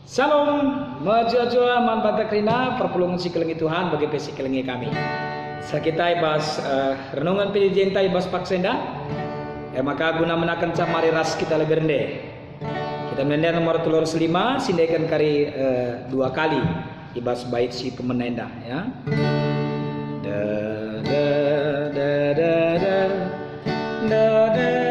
Salam majua-jua man batakrina perpulungan si kelengi Tuhan bagi pesi kelengi kami. Sakitai bas renungan pilijentai bas paksenda. Maka guna menakan camari ras kita lebernde. Kita menenda nomor telur selima sindaikan kari dua kali ibas bait si pemenenda ya. Da da da da da da da.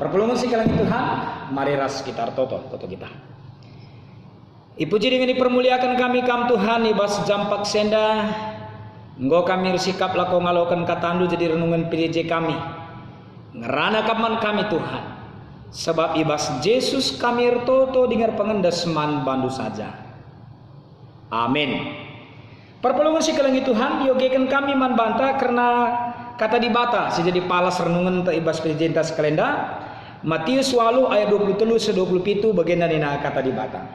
Perpulungan si kelengi Tuhan, mari ras kita toto kita. Ipuji dengan dipermuliakan kami kam Tuhan ibas jampak senda. Enggo kami sikap lako ngalokan katandu jadi renungan PDJ kami. Ngerana kaman kami Tuhan. Sebab ibas Yesus kami toto dengar pengendas man bandu saja. Amin. Perpulungan si kelengi Tuhan, yogekan kami man banta karena kata dibata sejadi palas renungan te ibas PDJ tas kalenda. Matius 8 ayat 23-27 bagian nina kata dibata.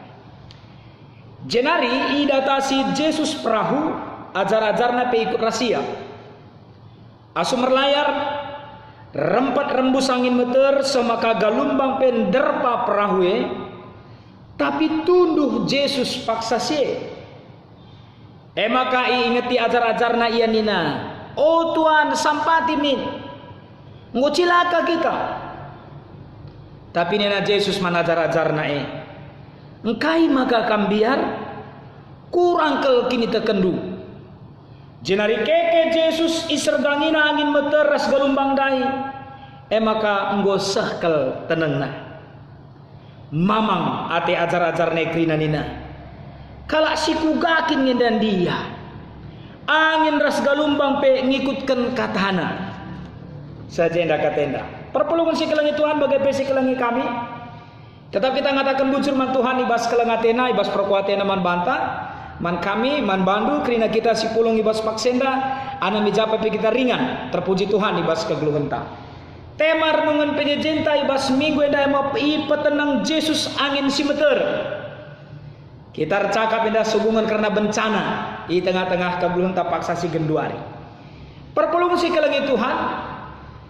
Jenari idatasi Yesus perahu ajar-ajarna pe ikut rahasia. Asu merlayar rempat rembus angin meter semaka galumbang penderpa perahu tapi tunduh Yesus paksa se. Maka ingeti ajar-ajarna iya nina. Oh Tuhan sampati min. Ngucilaka kita. Tapi nina Yesus manajar-ajarna engkai maka kambiar kurang kel kini tekendu. Jenari keke Yesus iserdangina angin meter ras galumbang dai. Maka enggosah kel tenengna. Mamang ate ajar-ajar negrina nina. Kalak siku gakin ngendan dia. Angin ras galumbang pe ngikutkan katana. Sajenda katenda. Perpulungan si kelengi Tuhan bagai pesi kelengi kami. Tetap kita ngatakan bujur man Tuhan ibas kelengatena ibas perkuatena man banta. Man kami man bandu kerina kita si pulung ibas paksenda. Ana mijapa pe kita ringan. Terpuji Tuhan ibas kegeluhenta. Tema renungan penyejentai ibas minggu endah mau petenang Yesus angin si meter. Kita cakap indah hubungan karena bencana di tengah-tengah kegeluhenta paksa si genduari. Perpulungan si kelengi Tuhan.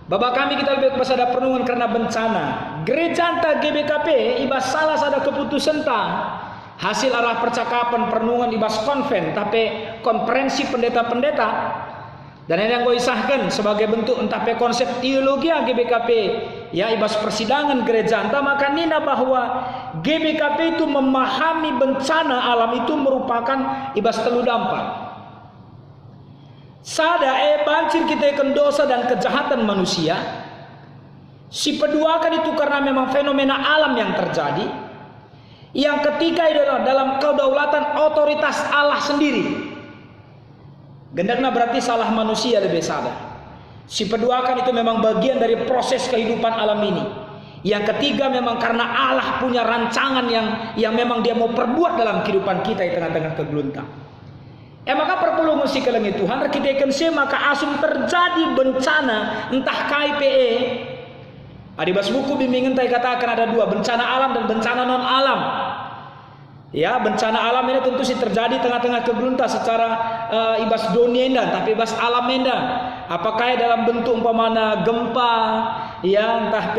Bapak kami kita lebih kepada perenungan karena bencana. Gereja anta GBKP ibas salah ada keputusan ta hasil arah percakapan perenungan ibas konven tapi konferensi pendeta-pendeta dan yang gue isahkan sebagai bentuk entah pe konsep teologi GBKP ya ibas persidangan gereja anta maka nina bahwa GBKP itu memahami bencana alam itu merupakan ibas telu dampak. Sada banjir kita ikan dosa dan kejahatan manusia. Si peduakan itu karena memang fenomena alam yang terjadi. Yang ketiga adalah dalam kedaulatan otoritas Allah sendiri. Gendakna berarti salah manusia lebih sadar. Si perduakan itu memang bagian dari proses kehidupan alam ini. Yang ketiga memang karena Allah punya rancangan yang memang dia mau perbuat dalam kehidupan kita di tengah-tengah kegeluntang. Maka perlu mesti kelengi Tuhan kita akan maka asum terjadi bencana entah KIPE. Adibas buku bimbingan saya katakan ada dua, bencana alam dan bencana non alam. Ya, bencana alam ini tentu sih terjadi tengah-tengah kegeluntang secara ibas dunia endan, tapi ibas alam endan. Apakah dalam bentuk umpamana gempa, ya entah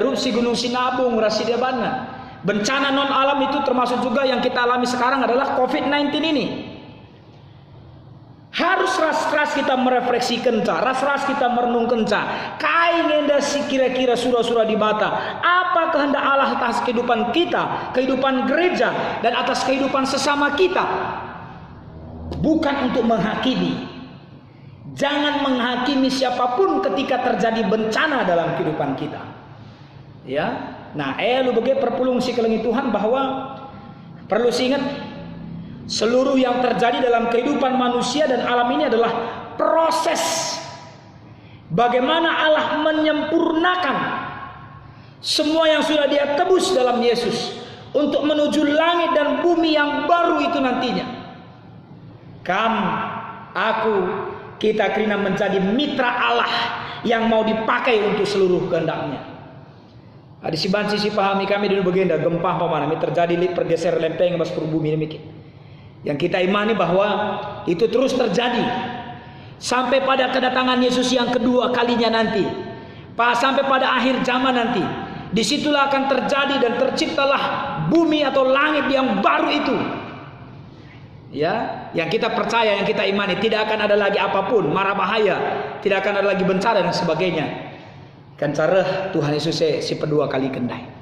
erupsi Gunung Sinabung, Rasidabana. Bencana non alam itu termasuk juga yang kita alami sekarang adalah COVID-19 ini. Harus ras-ras kita merefleksikan, ras-ras kita merenungkan, kain si kira-kira surah-surah di mata. Apa kehendak Allah atas kehidupan kita, kehidupan gereja, dan atas kehidupan sesama kita? Bukan untuk menghakimi. Jangan menghakimi siapapun ketika terjadi bencana dalam kehidupan kita. Ya, nah, lu bagi perpulung si kelengi Tuhan bahwa perlu ingat. Seluruh yang terjadi dalam kehidupan manusia dan alam ini adalah proses bagaimana Allah menyempurnakan semua yang sudah dia tebus dalam Yesus untuk menuju langit dan bumi yang baru itu nantinya. Kamu, aku, kita kena menjadi mitra Allah yang mau dipakai untuk seluruh kehendaknya. Ada si banci si pahami kami dulu begenda gempa pamana terjadi pergeser lempeng mas bumi demikian. Yang kita imani bahwa itu terus terjadi sampai pada kedatangan Yesus yang kedua kalinya nanti, sampai pada akhir zaman nanti. Disitulah akan terjadi dan terciptalah bumi atau langit yang baru itu. Ya, yang kita percaya, yang kita imani tidak akan ada lagi apapun mara bahaya, tidak akan ada lagi bencana dan sebagainya. Kan cara Tuhan Yesus si kedua kali kendai.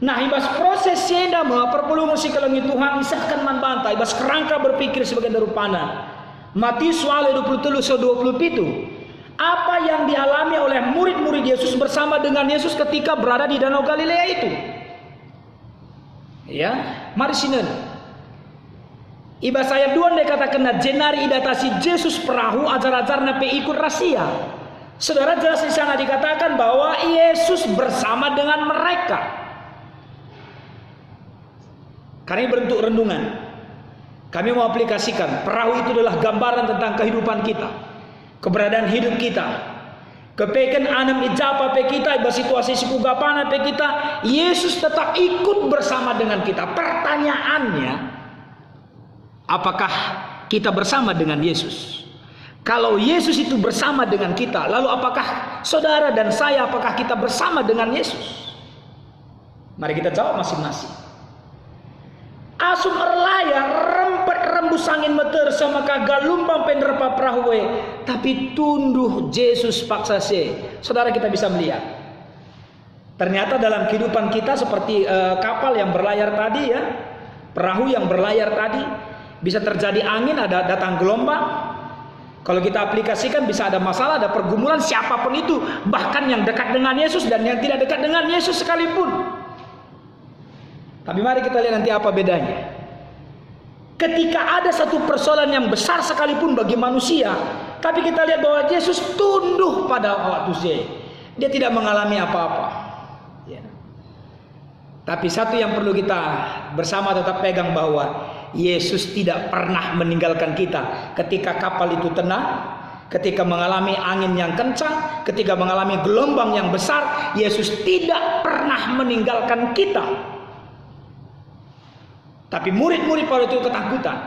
Nah, ibas proses senda perlu mesti kelengi Tuhan isahkan manbanta ibas kerangka berpikir sebagai darupana. Matius 23:27. Apa yang dialami oleh murid-murid Yesus bersama dengan Yesus ketika berada di Danau Galilea itu? Ya, mari sinen. Ibas ayat 2 dikatakan jenari idatasi Yesus perahu ajar-ajarna pe ikut rahasia. Saudara jelas di sana dikatakan bahwa Yesus bersama dengan mereka. Karena ini bentuk renungan. Kami mau aplikasikan perahu itu adalah gambaran tentang kehidupan kita, keberadaan hidup kita. Kepeken anem ijapa pe kita, iba situasi sikugapana pe kita, Yesus tetap ikut bersama dengan kita. Pertanyaannya, apakah kita bersama dengan Yesus? Kalau Yesus itu bersama dengan kita, lalu apakah saudara dan saya, apakah kita bersama dengan Yesus? Mari kita jawab masing-masing. Asum erlaya rempet rembus angin meter sama kagalumpang penderpa perahu tapi tunduh Yesus paksa se. Saudara kita bisa melihat. Ternyata dalam kehidupan kita seperti kapal yang berlayar tadi ya, perahu yang berlayar tadi bisa terjadi angin, ada datang gelombang. Kalau kita aplikasikan bisa ada masalah, ada pergumulan siapapun itu, bahkan yang dekat dengan Yesus dan yang tidak dekat dengan Yesus sekalipun. Tapi mari kita lihat nanti apa bedanya. Ketika ada satu persoalan yang besar sekalipun bagi manusia, tapi kita lihat bahwa Yesus tunduk pada waktu itu. Dia tidak mengalami apa-apa. Ya. Tapi satu yang perlu kita bersama tetap pegang bahwa Yesus tidak pernah meninggalkan kita ketika kapal itu tenang. Ketika mengalami angin yang kencang, ketika mengalami gelombang yang besar, Yesus tidak pernah meninggalkan kita. Tapi murid-murid pada itu ketakutan.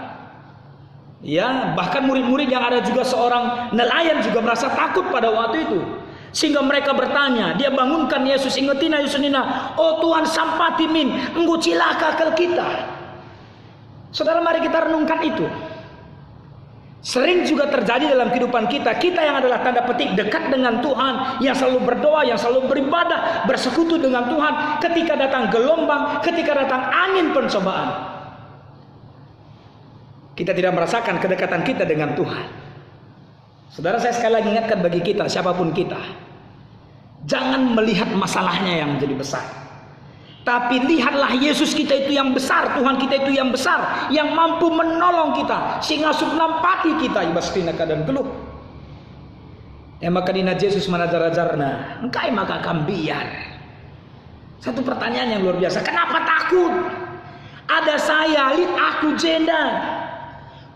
Ya, bahkan murid-murid yang ada juga seorang nelayan juga merasa takut pada waktu itu. Sehingga mereka bertanya, dia bangunkan Yesus, ingetina Yesusina, oh Tuhan sampati min, engkau cilaka ke kita. Saudara, mari kita renungkan itu. Sering juga terjadi dalam kehidupan kita. Kita yang adalah tanda petik dekat dengan Tuhan, yang selalu berdoa, yang selalu beribadah, bersekutu dengan Tuhan. Ketika datang gelombang, ketika datang angin pencobaan, kita tidak merasakan kedekatan kita dengan Tuhan. Saudara, saya sekali lagi ingatkan bagi kita, siapapun kita, jangan melihat masalahnya yang menjadi besar. Tapi lihatlah Yesus kita itu yang besar, Tuhan kita itu yang besar, yang mampu menolong kita, sehingga asup nampati kita ibas pina keadaan geluh. Maka dina Yesus manajar-ajarna, engkai maka kambiar. Satu pertanyaan yang luar biasa, kenapa takut? Ada saya, lihat aku jenda.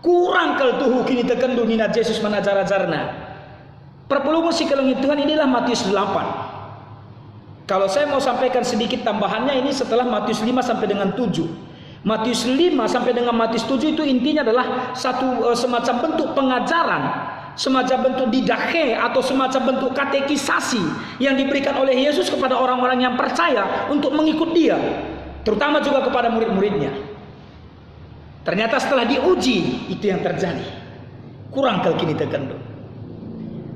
Kurang kel tuhu kini tekendu nina Yesus manajar-ajarna. Perpuluh musik kelengit Tuhan, inilah Matius 8. Kalau saya mau sampaikan sedikit tambahannya, ini setelah Matius 5 sampai dengan 7. Matius 5 sampai dengan Matius 7 itu intinya adalah satu semacam bentuk pengajaran, semacam bentuk didahe atau semacam bentuk katekisasi yang diberikan oleh Yesus kepada orang-orang yang percaya untuk mengikut dia, terutama juga kepada murid-muridnya. Ternyata setelah diuji, itu yang terjadi. Kurang kal kini tekendo.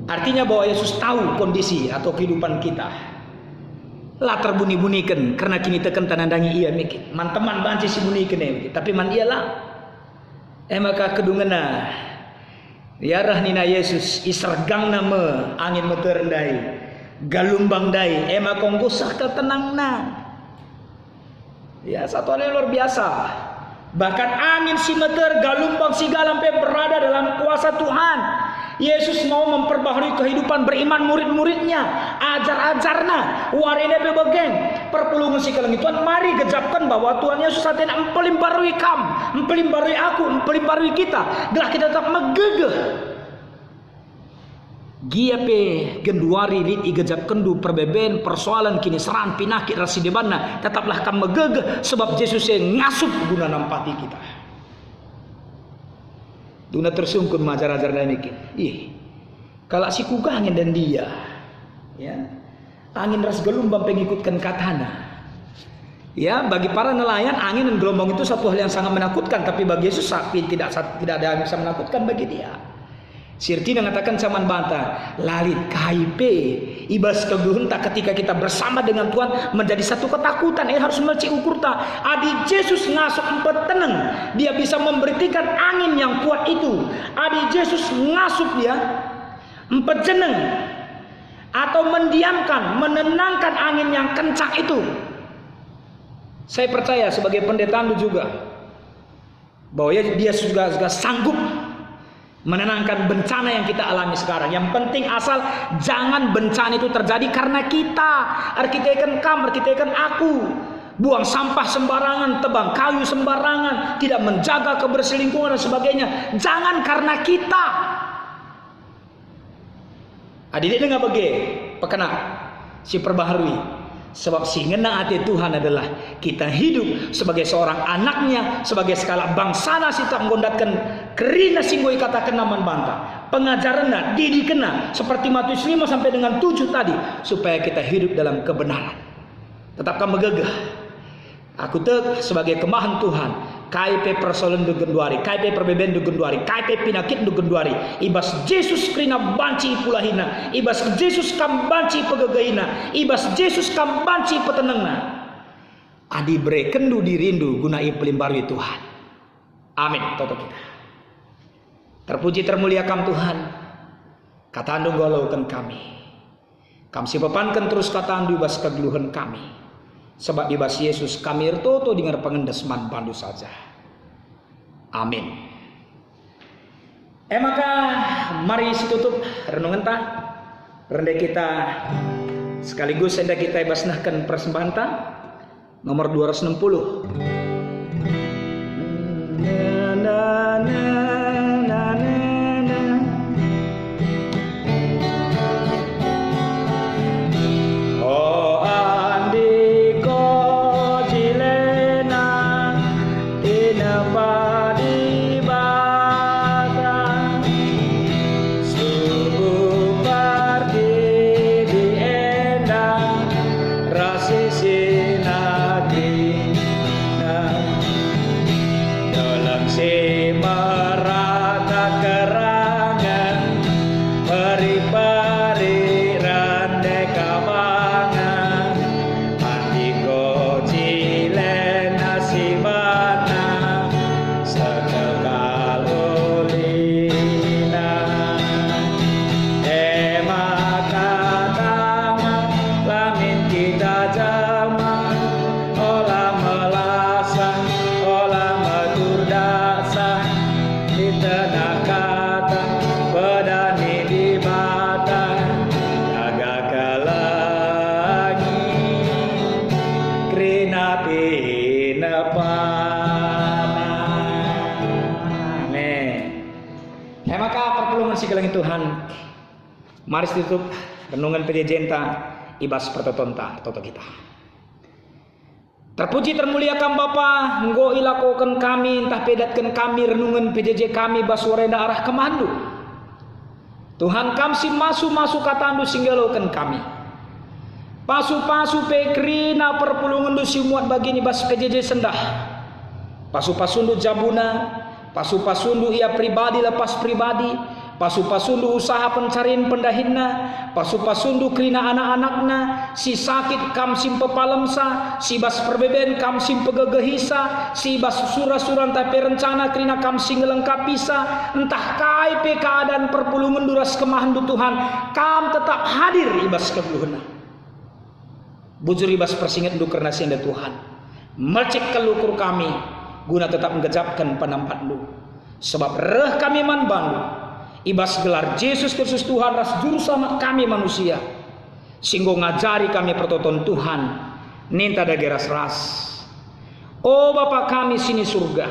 Artinya bahwa Yesus tahu kondisi atau kehidupan kita. Lah terbuni-bunikan karena kini tekan tanandangi ia mikir man teman banci si bunikan mikir tapi man ialah maka kedungena yarah nina Yesus isregang nama angin meter dai galumbang dai kong ke tenang na ya satu hal yang luar biasa. Bahkan angin si meter galumbang si galampe berada dalam kuasa Tuhan. Yesus mau memperbaharui kehidupan beriman murid-muridnya, ajar-ajarna, warene bebegeng, perpulungan si kelengituan. Mari gejapkan bahwa Tuhan Yesus saat ini empelimbarui empelimbarui aku, empelimbarui kita. Gelah kita tetap megegeh. Giape genduari rit igejap kendu perbeben persoalan kini seran pinakit rasi debanna tetaplah kam megegeh sebab Yesus yang ngasup guna nampati kita. Duna tersungkun majar-ajar dan mikir. Kalau si kugah angin dan dia, ya, angin ras gelombang pengikutkan katana. Ya, bagi para nelayan angin dan gelombang itu satu hal yang sangat menakutkan, tapi bagi Yesus tidak ada yang bisa menakutkan bagi dia. Sirti mengatakan zaman banta, lalit kaipe ibas kegeunta ketika kita bersama dengan Tuhan menjadi satu ketakutan. Harus melci ukur ta. Adi Yesus ngasup empat tenang, dia bisa memberitikan angin yang kuat itu. Adi Yesus ngasup dia empat jeneng atau mendiamkan, menenangkan angin yang kencang itu. Saya percaya sebagai pendeta juga bahwa dia juga sanggup menenangkan bencana yang kita alami sekarang. Yang penting asal jangan bencana itu terjadi karena kita. Arkiteken aku buang sampah sembarangan, tebang kayu sembarangan, tidak menjaga kebersihan lingkungan dan sebagainya. Jangan karena kita. Adik dengar bagi pekena si perbaharui. Sebab si ngena hati Tuhan adalah kita hidup sebagai seorang anaknya, sebagai skala bangsana kita menggondatkan kerina singgoi katakan naman banta. Pengajarannya, didikena seperti Matius 5 sampai dengan 7 tadi supaya kita hidup dalam kebenaran. Tetapkan megegah. Aku sebagai kemahan Tuhan. KIP persoalan dugenduari, KIP perbeben dugenduari, KIP pinakit dugenduari. Ibas Yesus krina banci pulahina, ibas Yesus kam banci pegegahina, ibas Yesus kam banci petenengna. Adi bre kendu dirindu guna pelimbarui Tuhan. Amin. Toto kita. Terpuji termuliakan Tuhan. Katandu golaukan kami. Kam sipapankan terus katandu ibas kegeluhan kami. Sebab di bas Yesus kami ertoto dengan pengendesman bandu saja. Amin. Maka mari situtup renungan ta. Rendah kita sekaligus hendak kita basnahkan persembahan ta nomor 260. kasih kelangi Tuhan. Mari tutup renungan pejejenta ibas pertotonta toto kita. Terpuji termuliakan Bapa, engkau ilakokan kami, entah pedatkan kami renungan PJJ kami baswarenda arah kemandu. Tuhan kamsi masu katandu singgalokan kami. Pasu pekrina perpulungan du simuat bagini bas PJJ sendah. Pasu-pasundu jabuna, pasu-pasundu ia pribadi lepas pribadi, pasu-pasundu usaha pencarian pendahinna, pasu-pasundu krina anak-anakna, si sakit kam sim pepalemsa, si bas perbeben kam sim pegegehisa, si bas surah-suran tapi rencana krina kam sim ngelengkapisa, entah kai pe keadaan perpulungan duras kemahandu Tuhan, kam tetap hadir ibas kebuhna. Bujur ibas persingat du karena sianda Tuhan, mercek kelukur kami, guna tetap menggejapkan penampat lu. Sebab reh kami man bandu, ibas gelar Yesus Kristus Tuhan ras juru selamat kami manusia, singgo ngajari kami pertoton Tuhan ninta dageras ras. Oh Bapa kami sini surga,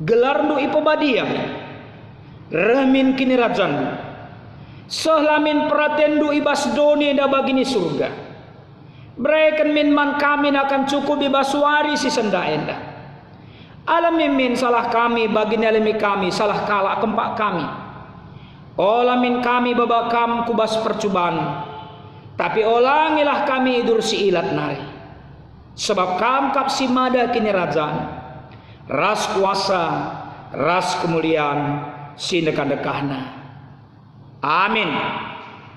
gelar du ipobadiam remin kini rajandu, sehlamin pratendu ibas doni da bagini surga. Breken min man kami akan cukup ibas wari si senda enda. Alam min salah kami bagini alami kami salah kalak kempak kami. Olamin kami babakam kubas percubaan, tapi olangilah kami idur si ilat nari. Sebab kam kap si mada kini rajaan, ras kuasa, ras kemuliaan, si dekah-dekahna. Amin.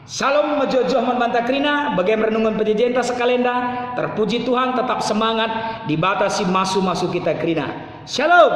Salam mejojoh membantah krina, bagaimana renungan pejejenta sekalenda. Terpuji Tuhan, tetap semangat, dibatasi masu kita krina. Shalom.